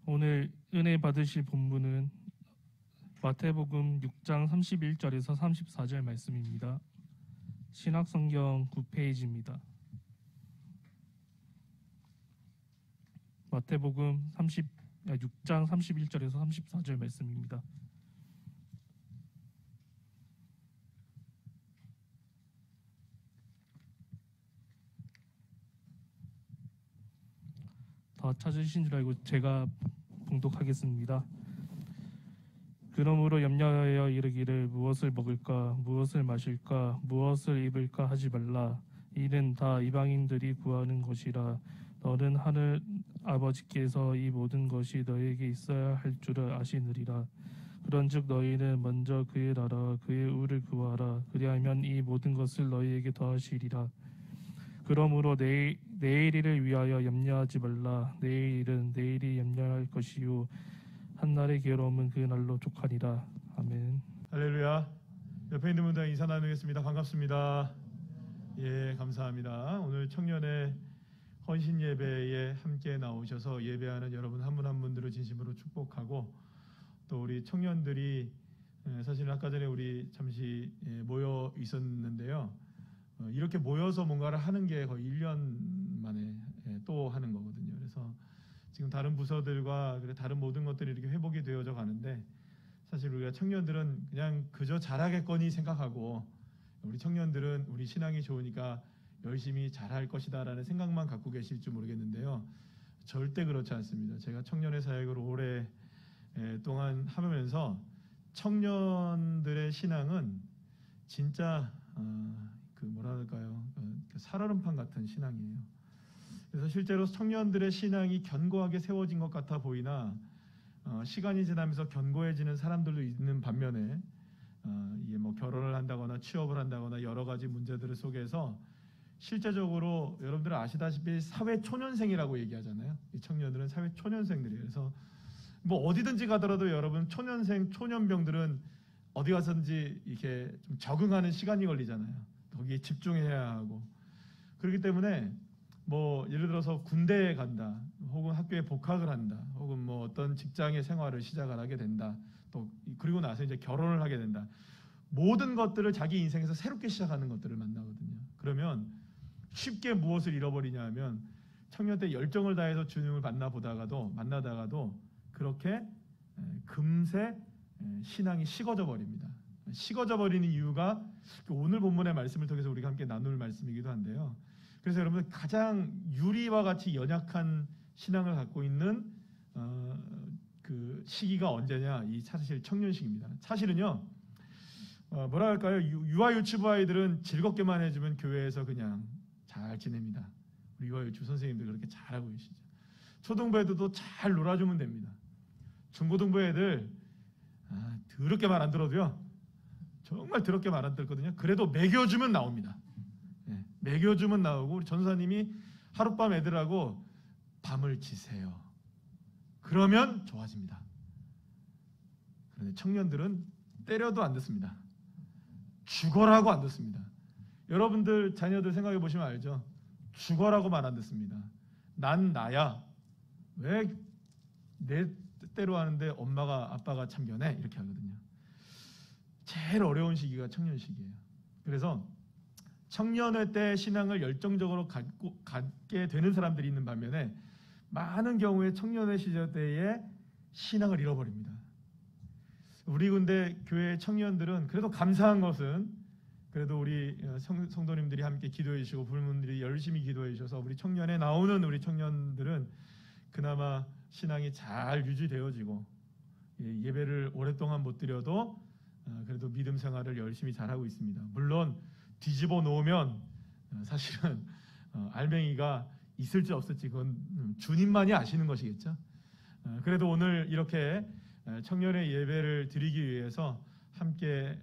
오늘 은혜 받으실 본문은 마태복음 6장 31절에서 34절 말씀입니다. 신학성경 9페이지입니다. 마태복음 6장 31절에서 34절 말씀입니다. 다 찾으신 줄 알고 제가 봉독하겠습니다. 그러므로 염려하여 이르기를 무엇을 먹을까 무엇을 마실까 무엇을 입을까 하지 말라. 이는 다 이방인들이 구하는 것이라. 너는 하늘 아버지께서 이 모든 것이 너에게 있어야 할 줄을 아시느니라. 그런즉 너희는 먼저 그의 나라와 그의 의를 구하라. 그리하면 이 모든 것을 너희에게 더하시리라. 그러므로 내일을 위하여 염려하지 말라. 내일은 내일이 염려할 것이요 한날의 괴로움은 그 날로 족하니라. 아멘. 할렐루야. 옆에 있는 분들 인사 나누겠습니다. 반갑습니다. 예, 감사합니다. 오늘 청년의 헌신 예배에 함께 나오셔서 예배하는 여러분 한 분 한 분들을 진심으로 축복하고, 또 우리 청년들이 사실 아까 전에 우리 잠시 모여 있었는데요. 이렇게 모여서 뭔가를 하는 게 거의 1년 만에 또 하는 거거든요. 그래서 지금 다른 부서들과 다른 모든 것들이 이렇게 회복이 되어져 가는데, 사실 우리가 청년들은 그냥 그저 잘하겠거니 생각하고, 우리 청년들은 우리 신앙이 좋으니까 열심히 잘할 것이다 라는 생각만 갖고 계실지 모르겠는데요. 절대 그렇지 않습니다. 제가 청년의 사역을 오랫동안 하면서 청년들의 신앙은 진짜 살얼음판 같은 신앙이에요. 그래서 실제로 청년들의 신앙이 견고하게 세워진 것 같아 보이나 시간이 지나면서 견고해지는 사람들도 있는 반면에 이게 뭐 결혼을 한다거나 취업을 한다거나 여러 가지 문제들 속에서 실제적으로 여러분들 아시다시피 사회 초년생이라고 얘기하잖아요. 이 청년들은 사회 초년생들이에요. 그래서 뭐 어디든지 가더라도 여러분 초년생 초년병들은 어디 가서든지 이렇게 좀 적응하는 시간이 걸리잖아요. 거기에 집중해야 하고, 그렇기 때문에 뭐 예를 들어서 군대에 간다, 혹은 학교에 복학을 한다, 혹은 뭐 어떤 직장의 생활을 시작을 하게 된다, 또 그리고 나서 이제 결혼을 하게 된다. 모든 것들을 자기 인생에서 새롭게 시작하는 것들을 만나거든요. 그러면 쉽게 무엇을 잃어버리냐 하면 청년 때 열정을 다해서 주님을 만나다가도 그렇게 금세 신앙이 식어져 버립니다. 식어져 버리는 이유가 오늘 본문의 말씀을 통해서 우리가 함께 나눌 말씀이기도 한데요. 그래서 여러분 가장 유리와 같이 연약한 신앙을 갖고 있는 그 시기가 언제냐? 이 사실 청년 시기입니다. 사실은요, 뭐라 할까요? 유아 유치부 아이들은 즐겁게만 해주면 교회에서 그냥 잘 지냅니다. 우리 유아 유치부 선생님들 그렇게 잘하고 계시죠. 초등부 애들도 잘 놀아주면 됩니다. 중고등부 애들 더럽게 말 안 들어도요, 정말 더럽게 말 안 듣거든요. 그래도 먹여주면 나옵니다. 먹여주면 나오고, 우리 전사님이 하룻밤 애들하고 밤을 지새요. 그러면 좋아집니다. 그런데 청년들은 때려도 안 듣습니다. 죽어라고 안 듣습니다. 여러분들 자녀들 생각해 보시면 알죠. 죽어라고 말 안 듣습니다. 난 나야. 왜 내 뜻대로 하는데 엄마가 아빠가 참견해? 이렇게 하거든요. 제일 어려운 시기가 청년 시기예요. 그래서 청년의 때 신앙을 열정적으로 갖게 되는 사람들이 있는 반면에 많은 경우에 청년의 시절 때에 신앙을 잃어버립니다. 우리 근데 교회 청년들은 그래도 감사한 것은, 그래도 우리 성도님들이 함께 기도해 주시고 부모님들이 열심히 기도해 주셔서 우리 청년에 나오는 우리 청년들은 그나마 신앙이 잘 유지되어지고, 예배를 오랫동안 못 드려도 그래도 믿음 생활을 열심히 잘하고 있습니다. 물론 뒤집어 놓으면 사실은 알맹이가 있을지 없을지 그건 주님만이 아시는 것이겠죠. 그래도 오늘 이렇게 청년의 예배를 드리기 위해서 함께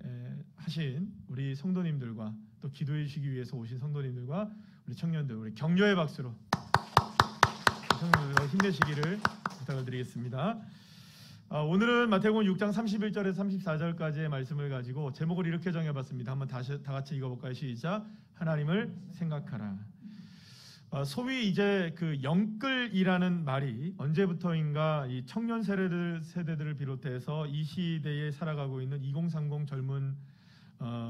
하신 우리 성도님들과, 또 기도해 주시기 위해서 오신 성도님들과 우리 청년들, 우리 격려의 박수로 청년들과 힘내시기를 부탁을 드리겠습니다. 오늘은 마태복음 6장 31절에서 34절까지의 말씀을 가지고 제목을 이렇게 정해봤습니다. 한번 다 같이 읽어볼까요? 시작. 하나님을 생각하라. 소위 이제 그 영끌이라는 말이 언제부터인가 이 청년 세대들을 비롯해서 이 시대에 살아가고 있는 2030 젊은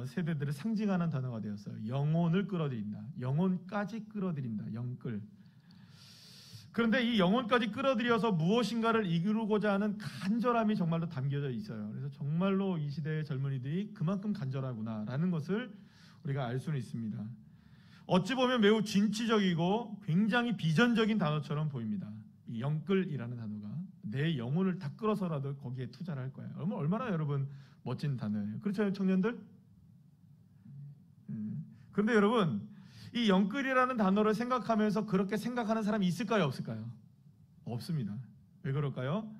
세대들을 상징하는 단어가 되었어요. 영혼을 끌어들인다. 영혼까지 끌어들인다. 영끌. 그런데 이 영혼까지 끌어들여서 무엇인가를 이루고자 하는 간절함이 정말로 담겨져 있어요. 그래서 정말로 이 시대의 젊은이들이 그만큼 간절하구나라는 것을 우리가 알 수는 있습니다. 어찌 보면 매우 진취적이고 굉장히 비전적인 단어처럼 보입니다. 이 영끌이라는 단어가 내 영혼을 다 끌어서라도 거기에 투자를 할 거예요. 얼마나 여러분 멋진 단어예요. 그렇죠, 청년들? 그런데 여러분, 이 영끌이라는 단어를 생각하면서 그렇게 생각하는 사람이 있을까요, 없을까요? 없습니다. 왜 그럴까요?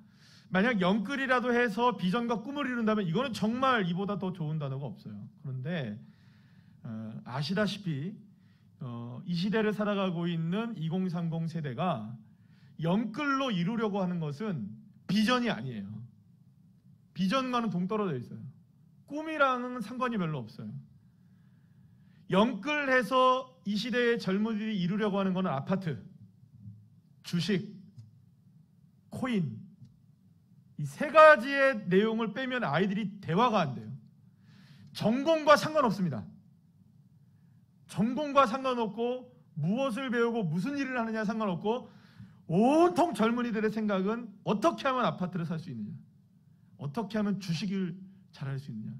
만약 영끌이라도 해서 비전과 꿈을 이룬다면 이거는 정말 이보다 더 좋은 단어가 없어요. 그런데 아시다시피 이 시대를 살아가고 있는 2030 세대가 영끌로 이루려고 하는 것은 비전이 아니에요. 비전과는 동떨어져 있어요. 꿈이랑은 상관이 별로 없어요. 영끌해서 이 시대의 젊은이들이 이루려고 하는 것은 아파트, 주식, 코인, 이 세 가지의 내용을 빼면 아이들이 대화가 안 돼요. 전공과 상관없습니다. 전공과 상관없고 무엇을 배우고 무슨 일을 하느냐 상관없고 온통 젊은이들의 생각은 어떻게 하면 아파트를 살 수 있느냐, 어떻게 하면 주식을 잘할 수 있느냐,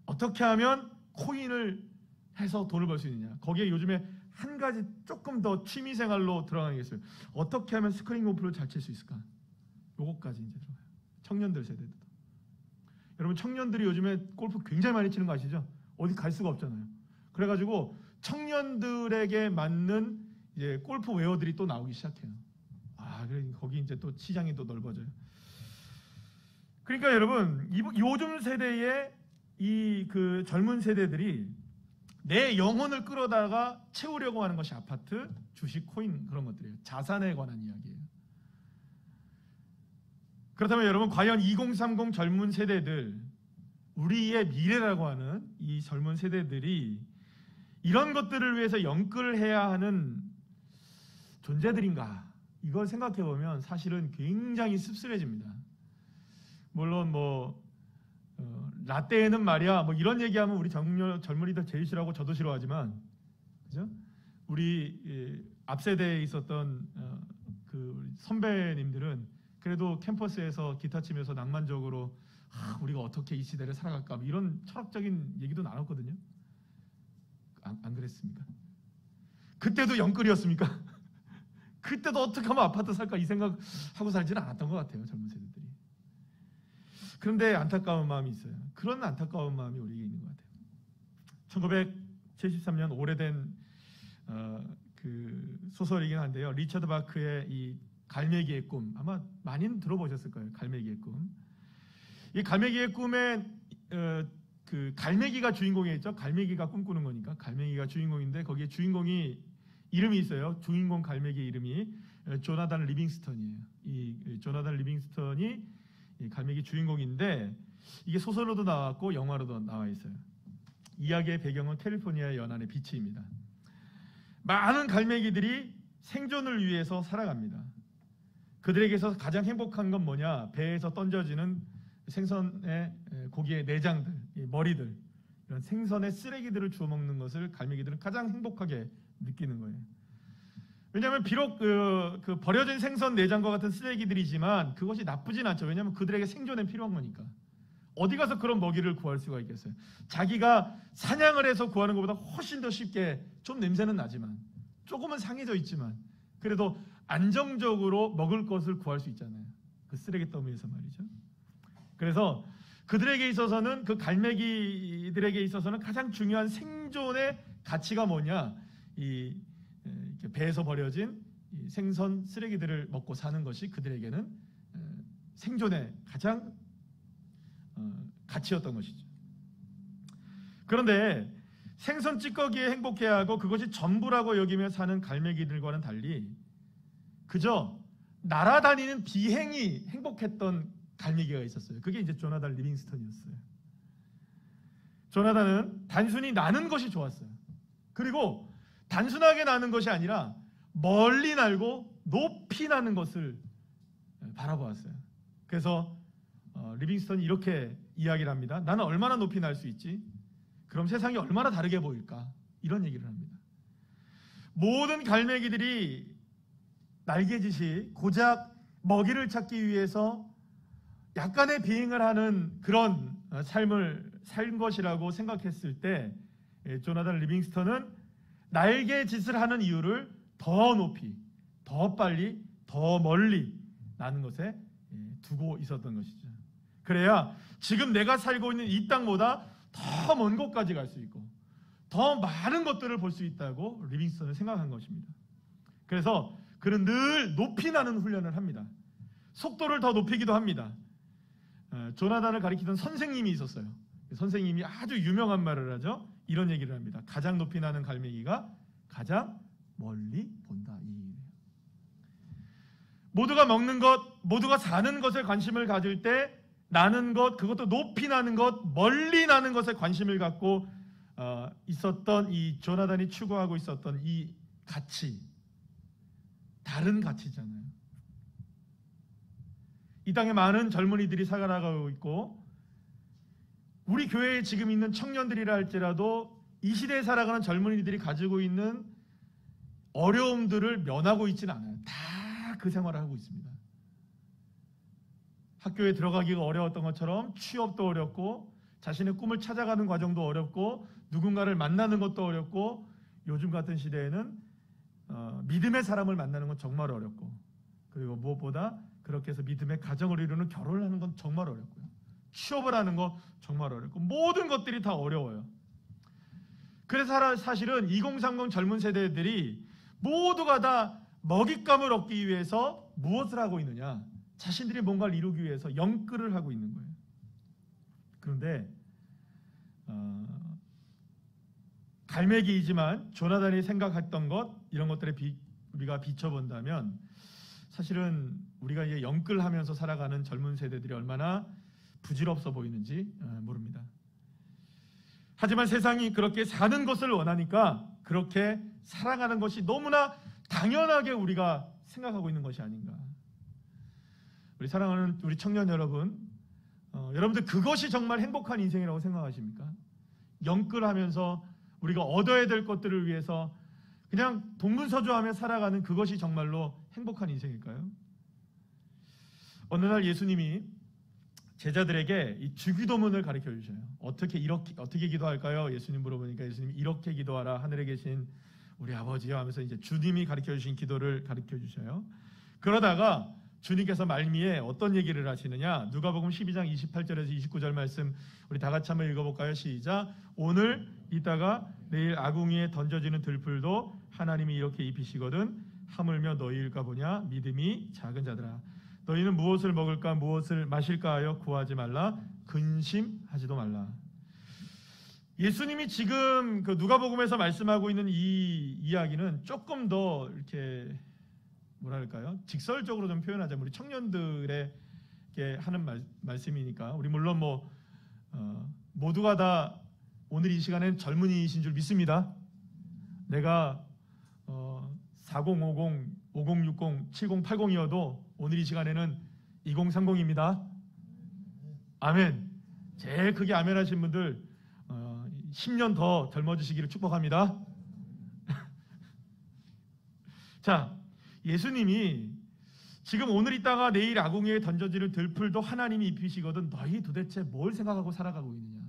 어떻게 하면 코인을 해서 돈을 벌 수 있느냐. 거기에 요즘에 한 가지 조금 더 취미생활로 들어가겠어요. 어떻게 하면 스크린 골프를 잘 칠 수 있을까? 요거까지 이제 들어가요. 청년들 세대도. 여러분, 청년들이 요즘에 골프 굉장히 많이 치는 거 아시죠? 어디 갈 수가 없잖아요. 그래가지고 청년들에게 맞는 이제 골프 웨어들이 또 나오기 시작해요. 그래, 거기 이제 또 시장이 또 넓어져요. 그러니까 여러분, 요즘 세대의 이 그 젊은 세대들이 내 영혼을 끌어다가 채우려고 하는 것이 아파트, 주식, 코인 그런 것들이에요. 자산에 관한 이야기예요. 그렇다면 여러분, 과연 2030 젊은 세대들, 우리의 미래라고 하는 이 젊은 세대들이 이런 것들을 위해서 영끌해야 하는 존재들인가? 이걸 생각해 보면 사실은 굉장히 씁쓸해집니다. 물론 라떼는 말이야 이런 얘기하면 우리 젊은이들 제일 싫어하고 저도 싫어하지만, 그죠? 우리 앞 세대에 있었던 그 선배님들은 그래도 캠퍼스에서 기타 치면서 낭만적으로 우리가 어떻게 이 시대를 살아갈까 이런 철학적인 얘기도 나눴거든요. 안 그랬습니까? 그때도 영끌이었습니까? 그때도 어떻게 하면 아파트 살까 이 생각하고 살지는 않았던 것 같아요, 젊은 세대들이. 그런데 안타까운 마음이 있어요. 그런 안타까운 마음이 우리에게 있는 것 같아요. 1973년 오래된 그 소설이긴 한데요. 리처드 바크의 이 갈매기의 꿈, 아마 많이는 들어보셨을 거예요. 갈매기의 꿈. 이 갈매기의 꿈에 그 갈매기가 주인공이었죠. 갈매기가 꿈꾸는 거니까 갈매기가 주인공인데 거기에 주인공이 이름이 있어요. 주인공 갈매기 이름이 조나단 리빙스턴이에요. 이 조나단 리빙스턴이 이 갈매기 주인공인데 이게 소설로도 나왔고 영화로도 나와 있어요. 이야기의 배경은 캘리포니아의 연안의 비치입니다. 많은 갈매기들이 생존을 위해서 살아갑니다. 그들에게서 가장 행복한 건 뭐냐? 배에서 던져지는 생선의 고기의 내장들, 머리들, 이런 생선의 쓰레기들을 주워 먹는 것을 갈매기들은 가장 행복하게 느끼는 거예요. 왜냐하면 비록 그 버려진 생선 내장과 같은 쓰레기들이지만 그것이 나쁘진 않죠. 왜냐하면 그들에게 생존에 필요한 거니까. 어디 가서 그런 먹이를 구할 수가 있겠어요. 자기가 사냥을 해서 구하는 것보다 훨씬 더 쉽게, 좀 냄새는 나지만 조금은 상해져 있지만 그래도 안정적으로 먹을 것을 구할 수 있잖아요. 그 쓰레기 더미에서 말이죠. 그래서 그들에게 있어서는, 그 갈매기들에게 있어서는 가장 중요한 생존의 가치가 뭐냐? 이 배에서 버려진 이 생선 쓰레기들을 먹고 사는 것이 그들에게는 생존의 가장 가치였던 것이죠. 그런데 생선 찌꺼기에 행복해하고 그것이 전부라고 여기며 사는 갈매기들과는 달리 그저 날아다니는 비행이 행복했던 갈매기가 있었어요. 그게 이제 조나단 리빙스턴이었어요. 조나단은 단순히 나는 것이 좋았어요. 그리고 단순하게 나는 것이 아니라 멀리 날고 높이 나는 것을 바라보았어요. 그래서 리빙스턴이 이렇게 이야기를 합니다. 나는 얼마나 높이 날 수 있지? 그럼 세상이 얼마나 다르게 보일까? 이런 얘기를 합니다. 모든 갈매기들이 날개짓이 고작 먹이를 찾기 위해서 약간의 비행을 하는 그런 삶을 산 것이라고 생각했을 때 조나단 리빙스턴은 날개짓을 하는 이유를 더 높이, 더 빨리, 더 멀리 나는 것에 두고 있었던 것이죠. 그래야 지금 내가 살고 있는 이 땅보다 더 먼 곳까지 갈 수 있고 더 많은 것들을 볼 수 있다고 리빙스턴은 생각한 것입니다. 그래서 그는 늘 높이 나는 훈련을 합니다. 속도를 더 높이기도 합니다. 조나단을 가리키던 선생님이 있었어요. 선생님이 아주 유명한 말을 하죠. 이런 얘기를 합니다. 가장 높이 나는 갈매기가 가장 멀리 본다. 모두가 먹는 것, 모두가 사는 것에 관심을 가질 때 나는 것, 그것도 높이 나는 것, 멀리 나는 것에 관심을 갖고 있었던 이 조나단이 추구하고 있었던 이 가치, 다른 가치잖아요. 이 땅에 많은 젊은이들이 살아가고 있고 우리 교회에 지금 있는 청년들이라 할지라도 이 시대에 살아가는 젊은이들이 가지고 있는 어려움들을 면하고 있지는 않아요. 다 그 생활을 하고 있습니다. 학교에 들어가기가 어려웠던 것처럼 취업도 어렵고 자신의 꿈을 찾아가는 과정도 어렵고 누군가를 만나는 것도 어렵고 요즘 같은 시대에는 믿음의 사람을 만나는 건 정말 어렵고 그리고 무엇보다 그렇게 해서 믿음의 가정을 이루는 결혼을 하는 건 정말 어렵고요. 취업을 하는 거 정말 어렵고 모든 것들이 다 어려워요. 그래서 사실은 2030 젊은 세대들이 모두가 다 먹잇감을 얻기 위해서 무엇을 하고 있느냐? 자신들이 뭔가를 이루기 위해서 영끌을 하고 있는 거예요. 그런데 갈매기이지만 조나단이 생각했던 것 이런 것들에 우리가 비춰본다면 사실은 우리가 이제 영끌하면서 살아가는 젊은 세대들이 얼마나 부질없어 보이는지 모릅니다. 하지만 세상이 그렇게 사는 것을 원하니까 그렇게 살아가는 것이 너무나 당연하게 우리가 생각하고 있는 것이 아닌가. 우리 사랑하는 우리 청년 여러분, 여러분들 그것이 정말 행복한 인생이라고 생각하십니까? 영끌하면서 우리가 얻어야 될 것들을 위해서 그냥 동분서주하며 살아가는 그것이 정말로 행복한 인생일까요? 어느 날 예수님이 제자들에게 이 주기도문을 가르쳐 주셔요. 어떻게 기도할까요? 예수님 물어보니까 예수님이 이렇게 기도하라. 하늘에 계신 우리 아버지요 하면서 이제 주님이 가르쳐 주신 기도를 가르쳐 주셔요. 그러다가 주님께서 말미에 어떤 얘기를 하시느냐? 누가복음 12장 28절에서 29절 말씀 우리 다 같이 한번 읽어볼까요? 시작. 오늘 이따가 내일 아궁이에 던져지는 들풀도 하나님이 이렇게 입히시거든 하물며 너희일까 보냐? 믿음이 작은 자들아. 너희는 무엇을 먹을까 무엇을 마실까 하여 구하지 말라. 근심하지도 말라. 예수님이 지금 그 누가복음에서 말씀하고 있는 이 이야기는 조금 더 이렇게 뭐랄까요? 직설적으로 좀 표현하자면 우리 청년들에게 하는 말씀이니까 우리 물론 모두가 다 오늘 이 시간엔 젊은이이신 줄 믿습니다. 내가 4050, 5060, 7080이어도 오늘 이 시간에는 2030입니다. 아멘. 제일 크게 아멘 하신 분들 10년 더 젊어지시기를 축복합니다. 자, 예수님이 지금 오늘 있다가 내일 아궁이에 던져지는 들풀도 하나님이 입히시거든 너희 도대체 뭘 생각하고 살아가고 있느냐?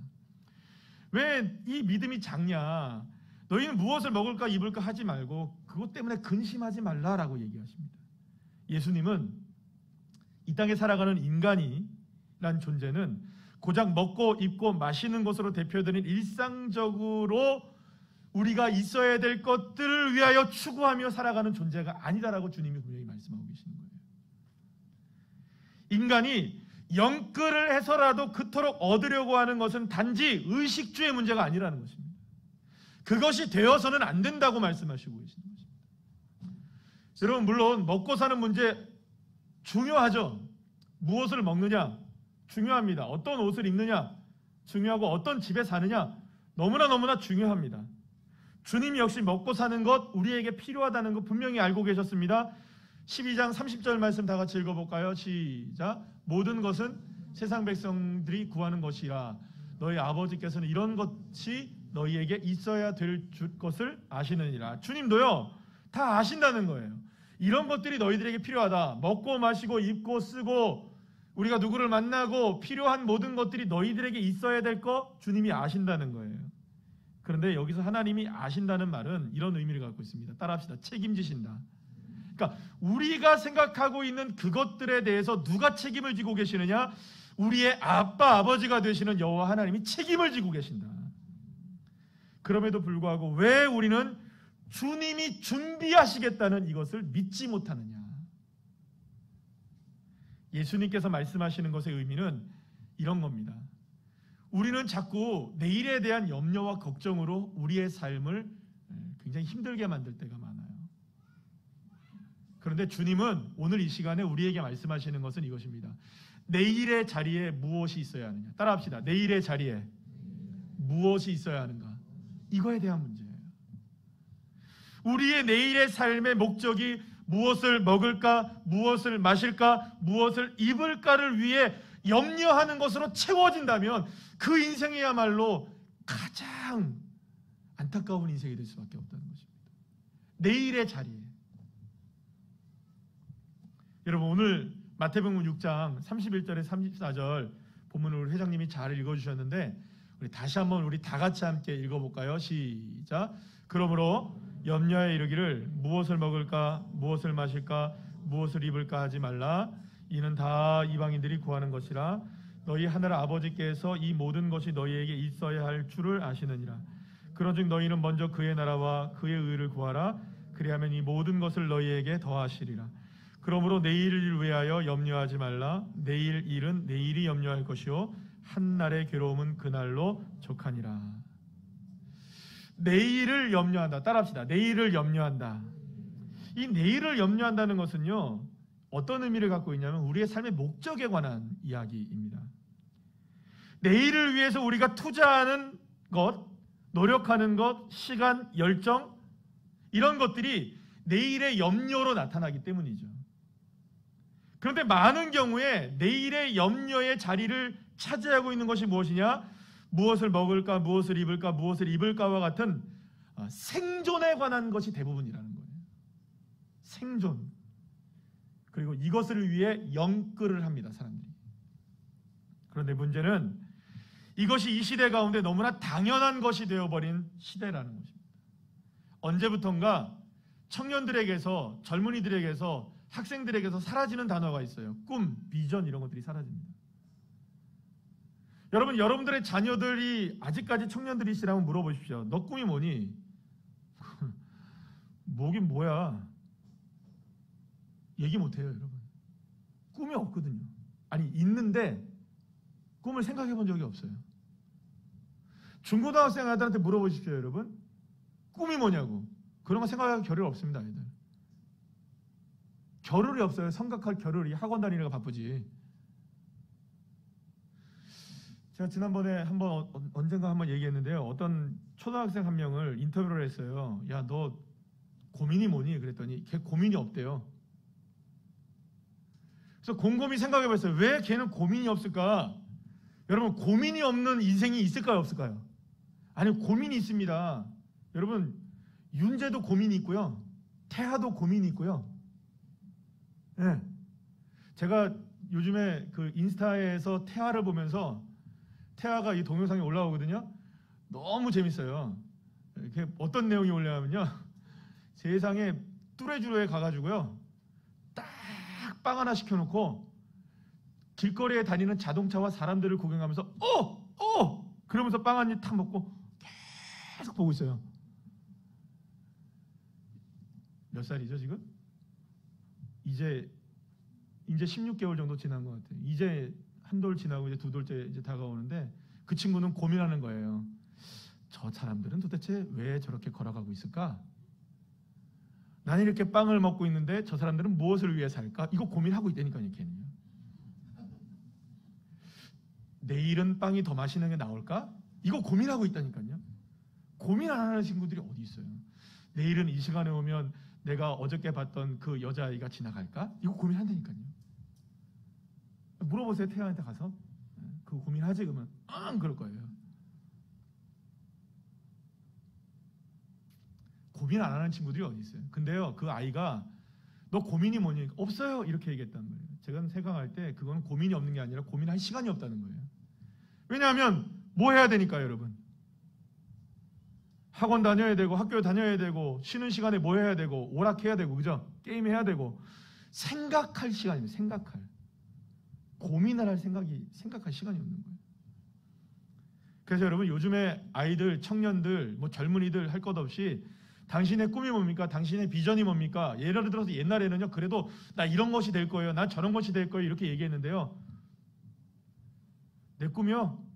왜 이 믿음이 작냐? 너희는 무엇을 먹을까 입을까 하지 말고 그것 때문에 근심하지 말라라고 얘기하십니다. 예수님은 이 땅에 살아가는 인간이란 존재는 고작 먹고 입고 마시는 것으로 대표되는 일상적으로 우리가 있어야 될 것들을 위하여 추구하며 살아가는 존재가 아니다라고 주님이 분명히 말씀하고 계시는 거예요. 인간이 영끌을 해서라도 그토록 얻으려고 하는 것은 단지 의식주의 문제가 아니라는 것입니다. 그것이 되어서는 안 된다고 말씀하시고 계시는 것입니다. 여러분 물론 먹고 사는 문제 중요하죠. 무엇을 먹느냐 중요합니다. 어떤 옷을 입느냐 중요하고 어떤 집에 사느냐 너무나 중요합니다. 주님이 역시 먹고 사는 것, 우리에게 필요하다는 것 분명히 알고 계셨습니다. 12장 30절 말씀 다 같이 읽어볼까요? 시작. 모든 것은 세상 백성들이 구하는 것이라 너희 아버지께서는 이런 것이 너희에게 있어야 될 것을 아시느니라. 주님도요 다 아신다는 거예요. 이런 것들이 너희들에게 필요하다. 먹고 마시고 입고 쓰고 우리가 누구를 만나고 필요한 모든 것들이 너희들에게 있어야 될 거 주님이 아신다는 거예요. 그런데 여기서 하나님이 아신다는 말은 이런 의미를 갖고 있습니다. 따라합시다. 책임지신다. 그러니까 우리가 생각하고 있는 그것들에 대해서 누가 책임을 지고 계시느냐? 우리의 아빠, 아버지가 되시는 여호와 하나님이 책임을 지고 계신다. 그럼에도 불구하고 왜 우리는 주님이 준비하시겠다는 이것을 믿지 못하느냐? 예수님께서 말씀하시는 것의 의미는 이런 겁니다. 우리는 자꾸 내일에 대한 염려와 걱정으로 우리의 삶을 굉장히 힘들게 만들 때가 많아요. 그런데 주님은 오늘 이 시간에 우리에게 말씀하시는 것은 이것입니다. 내일의 자리에 무엇이 있어야 하느냐? 따라합시다. 내일의 자리에 무엇이 있어야 하는가? 이거에 대한 문제예요. 우리의 내일의 삶의 목적이 무엇을 먹을까, 무엇을 마실까, 무엇을 입을까를 위해 염려하는 것으로 채워진다면 그 인생이야말로 가장 안타까운 인생이 될 수밖에 없다는 것입니다. 내일의 자리에. 여러분 오늘 마태복음 6장 31절에 34절 본문을 우리 회장님이 잘 읽어주셨는데 우리 다시 한번 우리 다 같이 함께 읽어볼까요? 시작. 그러므로 염려에 이르기를 무엇을 먹을까, 무엇을 마실까, 무엇을 입을까 하지 말라. 이는 다 이방인들이 구하는 것이라. 너희 하늘 아버지께서 이 모든 것이 너희에게 있어야 할 줄을 아시느니라. 그런즉 너희는 먼저 그의 나라와 그의 의를 구하라. 그리하면 이 모든 것을 너희에게 더하시리라. 그러므로 내일을 위하여 염려하지 말라. 내일 일은 내일이 염려할 것이요 한날의 괴로움은 그날로 족하니라. 내일을 염려한다. 따라합시다. 내일을 염려한다. 이 내일을 염려한다는 것은요 어떤 의미를 갖고 있냐면 우리의 삶의 목적에 관한 이야기입니다. 내일을 위해서 우리가 투자하는 것, 노력하는 것, 시간, 열정 이런 것들이 내일의 염려로 나타나기 때문이죠. 그런데 많은 경우에 내일의 염려의 자리를 차지하고 있는 것이 무엇이냐? 무엇을 먹을까, 무엇을 입을까, 무엇을 입을까와 같은 생존에 관한 것이 대부분이라는 거예요. 생존. 그리고 이것을 위해 영끌을 합니다, 사람들이. 그런데 문제는 이것이 이 시대 가운데 너무나 당연한 것이 되어버린 시대라는 것입니다. 언제부턴가 청년들에게서, 젊은이들에게서, 학생들에게서 사라지는 단어가 있어요. 꿈, 비전 이런 것들이 사라집니다. 여러분, 여러분들의 자녀들이 아직까지 청년들이시라면 물어보십시오. 너 꿈이 뭐니? 뭐긴 뭐야? 얘기 못해요, 여러분. 꿈이 없거든요. 아니, 있는데 꿈을 생각해 본 적이 없어요. 중고등학생 아들한테 물어보십시오, 여러분. 꿈이 뭐냐고. 그런 거 생각할 겨를이 없습니다, 아이들. 겨를이 없어요. 생각할 겨를이. 학원 다니느라 바쁘지. 제가 지난번에 언젠가 한번 얘기했는데요. 어떤 초등학생 한 명을 인터뷰를 했어요. 야, 너 고민이 뭐니? 그랬더니 걔 고민이 없대요. 그래서 곰곰이 생각해봤어요. 왜 걔는 고민이 없을까? 여러분, 고민이 없는 인생이 있을까요, 없을까요? 아니, 고민이 있습니다. 여러분, 윤재도 고민이 있고요. 태하도 고민이 있고요. 네. 제가 요즘에 그 인스타에서 태하를 보면서 태하가 이 동영상이 올라오거든요. 너무 재밌어요. 이렇게 어떤 내용이 올라오면요. 세상에 뚜레쥬르에 가가지고요. 딱 빵 하나 시켜놓고 길거리에 다니는 자동차와 사람들을 구경하면서 그러면서 빵 한 입 탁 먹고 계속 보고 있어요. 몇 살이죠 지금? 이제 16개월 정도 지난 것 같아요. 이제 한 돌 지나고 이제 두 돌째 이제 다가오는데 그 친구는 고민하는 거예요. 저 사람들은 도대체 왜 저렇게 걸어가고 있을까? 나는 이렇게 빵을 먹고 있는데 저 사람들은 무엇을 위해 살까? 이거 고민하고 있다니까요, 걔는요. 내일은 빵이 더 맛있는 게 나올까? 이거 고민하고 있다니까요. 고민 안 하는 친구들이 어디 있어요? 내일은 이 시간에 오면 내가 어저께 봤던 그 여자아이가 지나갈까? 이거 고민한다니까요. 물어보세요. 태아한테 가서. 그거 고민하지? 그러면 그럴 거예요. 고민 안 하는 친구들이 어디 있어요? 근데요, 그 아이가 너 고민이 뭐니? 없어요. 이렇게 얘기했단 말이에요. 제가 생각할 때 그건 고민이 없는 게 아니라 고민할 시간이 없다는 거예요. 왜냐하면 뭐 해야 되니까요, 여러분. 학원 다녀야 되고 학교 다녀야 되고 쉬는 시간에 뭐 해야 되고 오락해야 되고 그죠? 게임 해야 되고 생각할 시간입니다. 생각할. 고민을 할 생각할 시간이 없는 거예요. 그래서 여러분 요즘에 아이들, 청년들, 뭐 젊은이들 할 것 없이 당신의 꿈이 뭡니까? 당신의 비전이 뭡니까? 예를 들어서 옛날에는요, 그래도 나 이런 것이 될 거예요. 나 저런 것이 될 거예요. 이렇게 얘기했는데요. 내 꿈이요,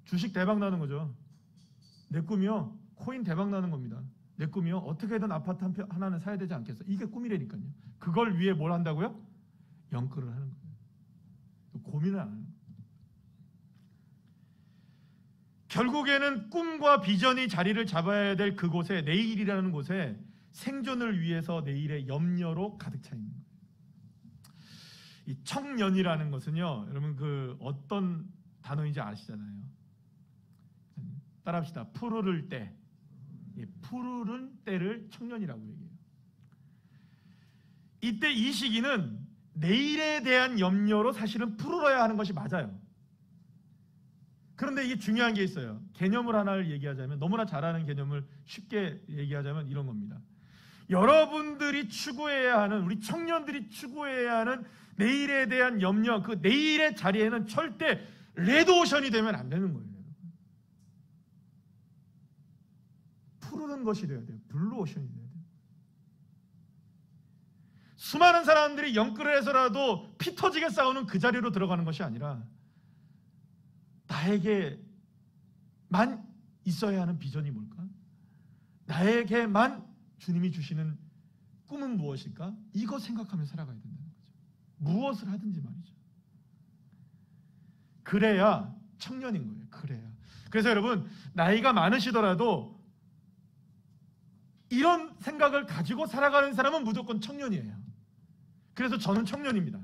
주식 대박 나는 거죠. 내 꿈이요, 코인 대박 나는 겁니다. 내 꿈이요, 어떻게든 아파트 하나는 사야 되지 않겠어. 이게 꿈이라니까요. 그걸 위해 뭘 한다고요? 연끌을 하는 거예요. 고민을 안 하는 거예요. 결국에는 꿈과 비전이 자리를 잡아야 될 그곳에, 내일이라는 곳에 생존을 위해서 내일의 염려로 가득 차 있는 거예요. 이 청년이라는 것은요, 여러분 그 어떤 단어인지 아시잖아요. 따라합시다. 푸르를 때. 푸르른 때를 청년이라고 얘기해요. 이때 이 시기는 내일에 대한 염려로 사실은 푸르러야 하는 것이 맞아요. 그런데 이게 중요한 게 있어요. 개념을 하나를 얘기하자면, 너무나 잘 아는 개념을 쉽게 얘기하자면 이런 겁니다. 여러분들이 추구해야 하는, 우리 청년들이 추구해야 하는 내일에 대한 염려, 그 내일의 자리에는 절대 레드오션이 되면 안 되는 거예요. 푸르는 것이 돼야 돼요. 블루오션이 돼야 돼요. 수많은 사람들이 영끌을 해서라도 피 터지게 싸우는 그 자리로 들어가는 것이 아니라 나에게만 있어야 하는 비전이 뭘까? 나에게만 주님이 주시는 꿈은 무엇일까? 이거 생각하며 살아가야 된다는 거죠. 무엇을 하든지 말이죠. 그래야 청년인 거예요. 그래야. 그래서 여러분, 나이가 많으시더라도 이런 생각을 가지고 살아가는 사람은 무조건 청년이에요. 그래서 저는 청년입니다.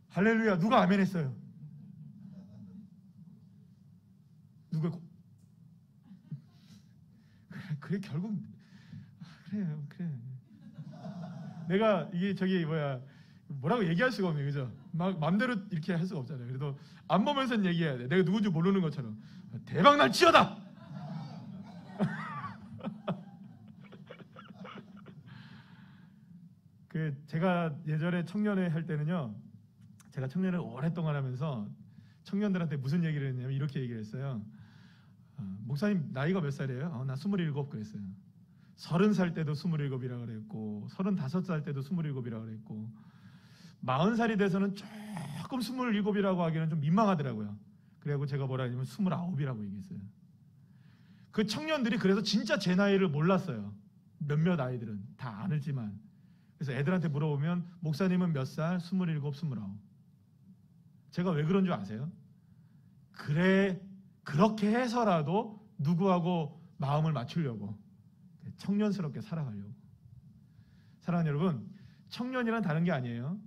할렐루야. 누가 아멘 했어요? 누가 그래 결국 그래요. 그래. 내가 이게 뭐라고 얘기할 수가 없네. 그죠? 막 맘대로 이렇게 할 수가 없잖아요. 그래도 안 보면서는 얘기해야 돼. 내가 누군지 모르는 것처럼. 대박 날지어다. 제가 예전에 청년회 할 때는요, 제가 청년을 오랫동안 하면서 청년들한테 무슨 얘기를 했냐면 이렇게 얘기를 했어요. 목사님 나이가 몇 살이에요? 나 27 그랬어요. 30살 때도 27이라고 그랬고 35살 때도 27이라고 그랬고 40살이 돼서는 조금 27이라고 하기는 좀 민망하더라고요. 그래갖고 제가 뭐라 하냐면 29이라고 얘기했어요. 그 청년들이 그래서 진짜 제 나이를 몰랐어요. 몇몇 아이들은 다 안 알지만. 그래서 애들한테 물어보면 목사님은 몇 살? 27, 29. 제가 왜 그런 줄 아세요? 그렇게 해서라도 누구하고 마음을 맞추려고, 청년스럽게 살아가려고. 사랑하는 여러분, 청년이란 다른 게 아니에요.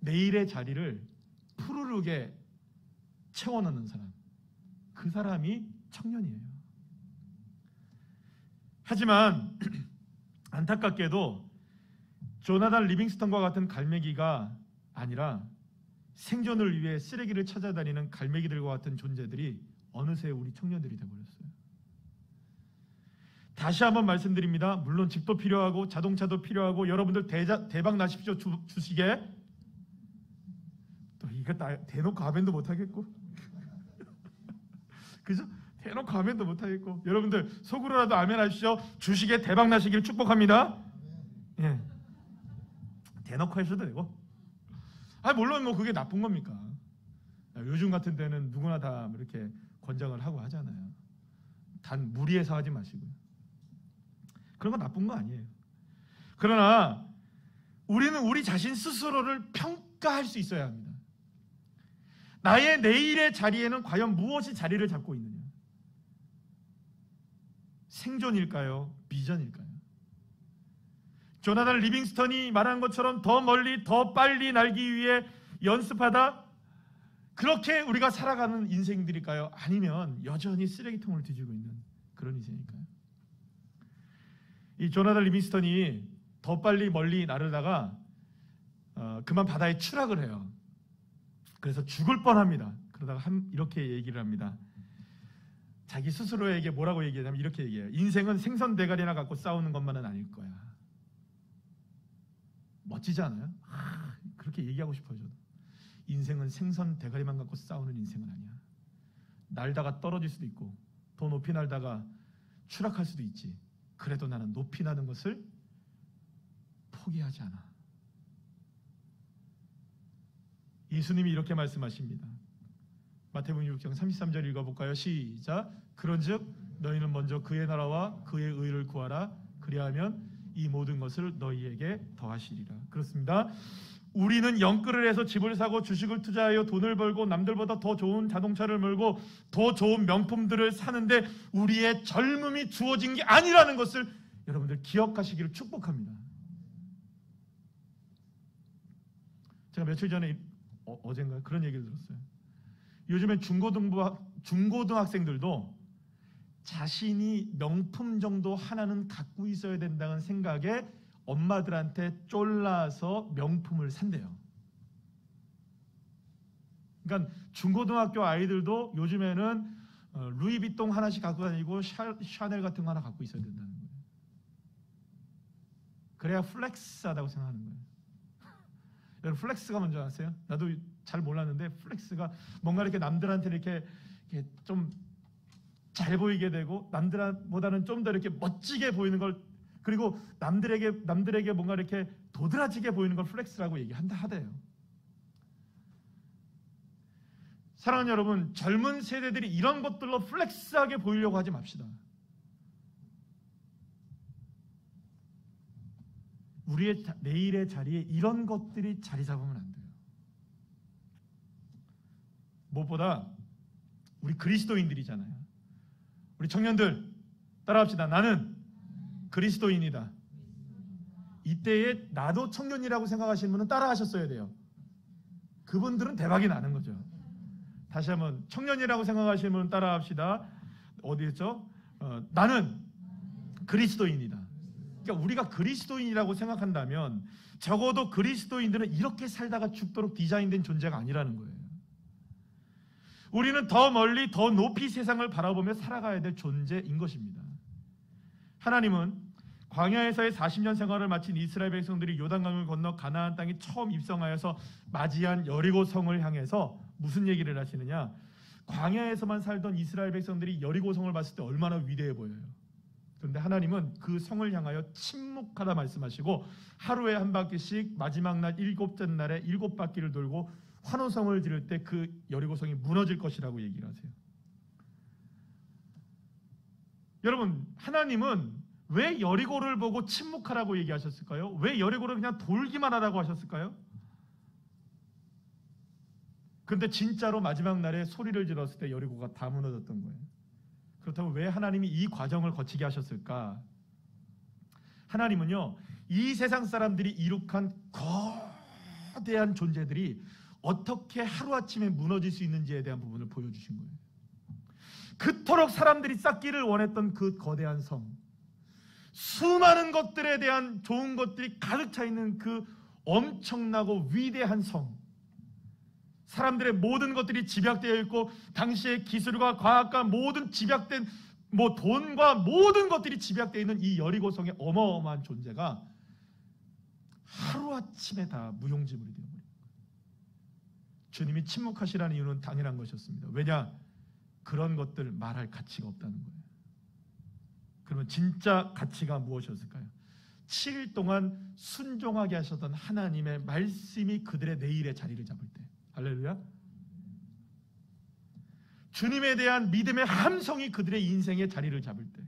내일의 자리를 푸르르게 채워넣는 사람, 그 사람이 청년이에요. 하지만 안타깝게도 조나단 리빙스턴과 같은 갈매기가 아니라 생존을 위해 쓰레기를 찾아다니는 갈매기들과 같은 존재들이 어느새 우리 청년들이 되어버렸어요. 다시 한번 말씀드립니다. 물론 집도 필요하고 자동차도 필요하고 여러분들 대박 나십시오. 주식에 또 이거 대놓고 아멘도 못하겠고 그죠? 대놓고 아멘도 못하겠고 여러분들 속으로라도 아멘 하십시오. 주식에 대박 나시길 축복합니다. 예. 대놓고 하셔도 되고. 물론 뭐 그게 나쁜 겁니까? 요즘 같은 때는 누구나 다 이렇게 권장을 하고 하잖아요. 단 무리해서 하지 마시고요. 그런 건 나쁜 거 아니에요. 그러나 우리는 우리 자신 스스로를 평가할 수 있어야 합니다. 나의 내일의 자리에는 과연 무엇이 자리를 잡고 있느냐? 생존일까요? 비전일까요? 조나단 리빙스턴이 말한 것처럼 더 멀리 더 빨리 날기 위해 연습하다 그렇게 우리가 살아가는 인생들일까요? 아니면 여전히 쓰레기통을 뒤지고 있는 그런 인생일까요? 이 조나단 리빙스턴이 더 빨리 멀리 나르다가 그만 바다에 추락을 해요. 그래서 죽을 뻔합니다. 그러다가 이렇게 얘기를 합니다. 자기 스스로에게 뭐라고 얘기하냐면 이렇게 얘기해요. 인생은 생선 대가리나 갖고 싸우는 것만은 아닐 거야. 멋지지 않아요? 그렇게 얘기하고 싶어요. 저도. 인생은 생선 대가리만 갖고 싸우는 인생은 아니야. 날다가 떨어질 수도 있고 더 높이 날다가 추락할 수도 있지. 그래도 나는 높이 나는 것을 포기하지 않아. 예수님이 이렇게 말씀하십니다. 마태복음 6장 33절 읽어볼까요? 시작. 그런즉 너희는 먼저 그의 나라와 그의 의를 구하라. 그리하면 이 모든 것을 너희에게 더하시리라. 그렇습니다. 우리는 영끌을 해서 집을 사고 주식을 투자하여 돈을 벌고 남들보다 더 좋은 자동차를 몰고 더 좋은 명품들을 사는데 우리의 젊음이 주어진 게 아니라는 것을 여러분들 기억하시기를 축복합니다. 제가 며칠 전에 어젠가 그런 얘기를 들었어요. 요즘엔 중고등학생들도 자신이 명품 정도 하나는 갖고 있어야 된다는 생각에 엄마들한테 쫄라서 명품을 산대요. 그러니까 중고등학교 아이들도 요즘에는 루이비통 하나씩 갖고 다니고 샤넬 같은 거 하나 갖고 있어야 된다는 거예요. 그래야 플렉스하다고 생각하는 거예요. 여러분 플렉스가 뭔지 아세요? 나도 잘 몰랐는데 플렉스가 뭔가 이렇게 남들한테 이렇게 좀 잘 보이게 되고 남들보다는 좀 더 이렇게 멋지게 보이는 걸 그리고 남들에게 뭔가 이렇게 도드라지게 보이는 걸 플렉스라고 하대요. 사랑하는 여러분, 젊은 세대들이 이런 것들로 플렉스하게 보이려고 하지 맙시다. 우리의 내일의 자리에 이런 것들이 자리 잡으면 안 돼요. 무엇보다 우리 그리스도인들이잖아요. 우리 청년들 따라합시다. 나는 그리스도인이다. 이때에 나도 청년이라고 생각하시는 분은 따라하셨어야 돼요. 그분들은 대박이 나는 거죠. 다시 한번 청년이라고 생각하시는 분은 따라합시다. 어디였죠? 나는 그리스도인이다. 그러니까 우리가 그리스도인이라고 생각한다면 적어도 그리스도인들은 이렇게 살다가 죽도록 디자인된 존재가 아니라는 거예요. 우리는 더 멀리 더 높이 세상을 바라보며 살아가야 될 존재인 것입니다. 하나님은 광야에서의 40년 생활을 마친 이스라엘 백성들이 요단강을 건너 가나안 땅에 처음 입성하여서 맞이한 여리고 성을 향해서 무슨 얘기를 하시느냐? 광야에서만 살던 이스라엘 백성들이 여리고 성을 봤을 때 얼마나 위대해 보여요. 그런데 하나님은 그 성을 향하여 침묵하라 말씀하시고 하루에 한 바퀴씩 마지막 날 7째 날에 7바퀴를 돌고 환호성을 지를 때 그 여리고성이 무너질 것이라고 얘기를 하세요. 여러분, 하나님은 왜 여리고를 보고 침묵하라고 얘기하셨을까요? 왜 여리고를 그냥 돌기만 하라고 하셨을까요? 근데 진짜로 마지막 날에 소리를 질렀을 때 여리고가 다 무너졌던 거예요. 그렇다면 왜 하나님이 이 과정을 거치게 하셨을까? 하나님은요, 이 세상 사람들이 이룩한 거대한 존재들이 어떻게 하루아침에 무너질 수 있는지에 대한 부분을 보여주신 거예요. 그토록 사람들이 쌓기를 원했던 그 거대한 성, 수많은 것들에 대한 좋은 것들이 가득 차 있는 그 엄청나고 위대한 성, 사람들의 모든 것들이 집약되어 있고 당시의 기술과 과학과 모든 집약된 돈과 모든 것들이 집약되어 있는 이 여리고성의 어마어마한 존재가 하루아침에 다 무용지물이 되어버린 거예요. 주님이 침묵하시라는 이유는 당연한 것이었습니다. 왜냐? 그런 것들 말할 가치가 없다는 거예요. 그러면 진짜 가치가 무엇이었을까요? 7일 동안 순종하게 하셨던 하나님의 말씀이 그들의 내일의 자리를 잡을 때, 할렐루야. 주님에 대한 믿음의 함성이 그들의 인생의 자리를 잡을 때,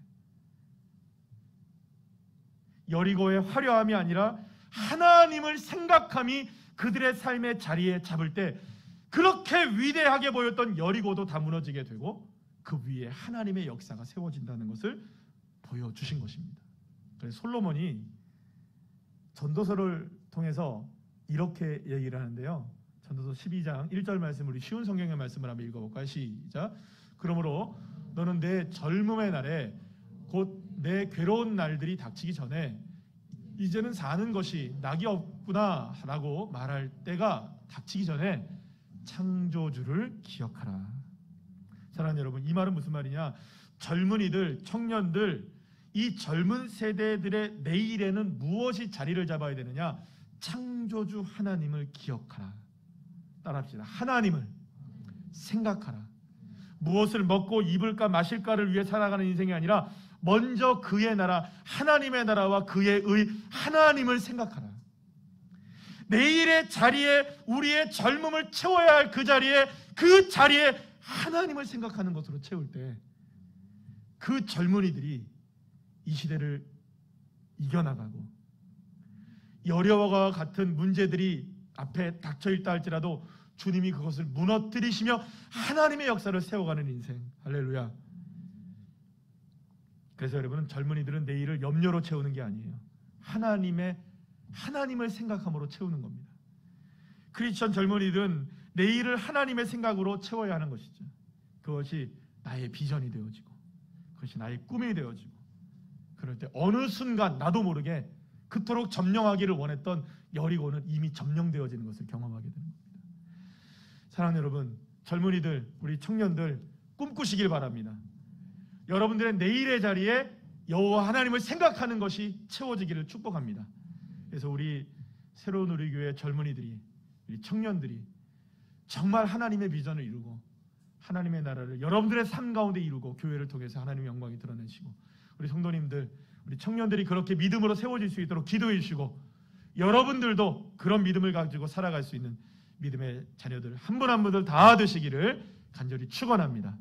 여리고의 화려함이 아니라 하나님을 생각함이 그들의 삶의 자리에 잡을 때, 그렇게 위대하게 보였던 여리고도 다 무너지게 되고 그 위에 하나님의 역사가 세워진다는 것을 보여주신 것입니다. 그래서 솔로몬이 전도서를 통해서 이렇게 얘기를 하는데요. 전도서 12장 1절 말씀, 우리 쉬운 성경의 말씀을 한번 읽어볼까요? 시작. 그러므로 너는 내 젊음의 날에 곧 내 괴로운 날들이 닥치기 전에 이제는 사는 것이 낙이 없구나 라고 말할 때가 닥치기 전에 창조주를 기억하라. 사랑하는 여러분, 이 말은 무슨 말이냐? 젊은이들, 청년들, 이 젊은 세대들의 내일에는 무엇이 자리를 잡아야 되느냐? 창조주 하나님을 기억하라. 따라합시다. 하나님을 생각하라. 무엇을 먹고 입을까 마실까를 위해 살아가는 인생이 아니라 먼저 그의 나라, 하나님의 나라와 그의 의, 하나님을 생각하라. 내일의 자리에 우리의 젊음을 채워야 할 그 자리에 하나님을 생각하는 것으로 채울 때 그 젊은이들이 이 시대를 이겨나가고 이 어려워와 같은 문제들이 앞에 닥쳐있다 할지라도 주님이 그것을 무너뜨리시며 하나님의 역사를 세워가는 인생. 할렐루야. 그래서 여러분은 젊은이들은 내일을 염려로 채우는 게 아니에요. 하나님을 생각함으로 채우는 겁니다. 크리스천 젊은이들은 내일을 하나님의 생각으로 채워야 하는 것이죠. 그것이 나의 비전이 되어지고 그것이 나의 꿈이 되어지고 그럴 때 어느 순간 나도 모르게 그토록 점령하기를 원했던 여리고는 이미 점령되어지는 것을 경험하게 되는 겁니다. 사랑하는 여러분, 젊은이들, 우리 청년들 꿈꾸시길 바랍니다. 여러분들의 내일의 자리에 여호와 하나님을 생각하는 것이 채워지기를 축복합니다. 그래서 우리 새로운 우리 교회 젊은이들이, 우리 청년들이 정말 하나님의 비전을 이루고 하나님의 나라를 여러분들의 삶 가운데 이루고 교회를 통해서 하나님의 영광이 드러내시고 우리 성도님들, 우리 청년들이 그렇게 믿음으로 세워질 수 있도록 기도해 주시고 여러분들도 그런 믿음을 가지고 살아갈 수 있는 믿음의 자녀들 한 분 한 분들 다 되시기를 간절히 축원합니다.